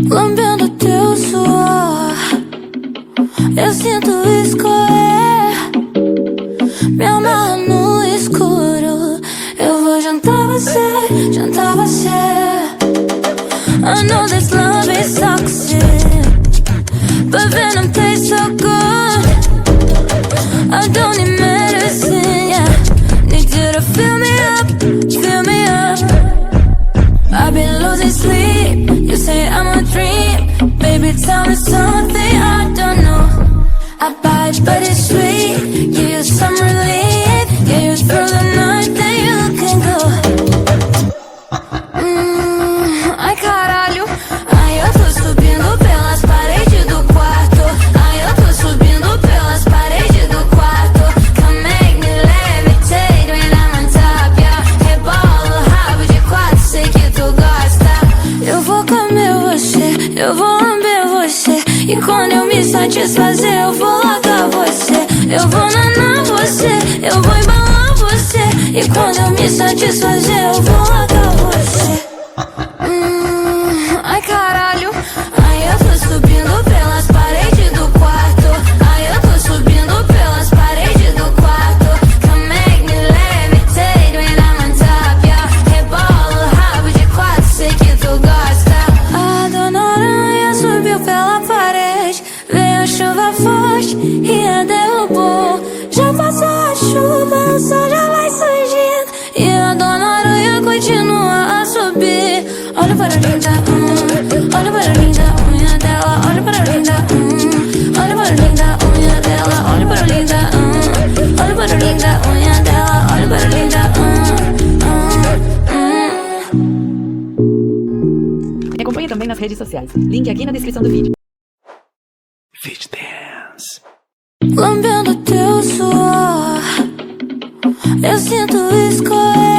lambendo teu suor. Eu sinto escorrer, me amarra no escuro. Eu vou jantar você, jantar você. I know this love is toxic, but venom tastes so good. I don't need medicine, yeah. Need you to fill me up, fill me up. I've been losing sleep, you say I'm a dream. Baby, tell me something I don't know. I bite, but it's sweet. Give you some relief, get you through the night, then you can go. Ai caralho, ai eu tô subindo pelas paredes do quarto. Ai eu tô subindo pelas paredes do quarto. Come make me levitate when I'm on top, yeah. Rebola o rabo de quatro, sei que tu gosta. Eu vou comer você, eu vou lamber você. E quando eu me satisfazer eu vou largar você. Eu vou nanar você, eu vou embalar você. E quando eu me satisfazer eu vou largar você. Ai caralho, ai eu tô subindo pelas paredes do quarto. Ai eu tô subindo pelas paredes do quarto. Come make me levitate when I'm on top, yeah. Rebola o rabo de quatro, sei que tu gosta. A dona aranha subiu pela parede, veio a chuva forte e a derrubou. Já passou a chuva, o sol já vai surgindo e a dona aranha continua a subir. Olha para a linda, olha para a linda unha dela. Olha para a linda, olha para a linda unha dela. Olha para a linda, olha para a linda unha dela. Olha para a linda, Me acompanhe também nas redes sociais. Link aqui na descrição do vídeo. FitDance. lambendo teu suor. Eu sinto escorrer,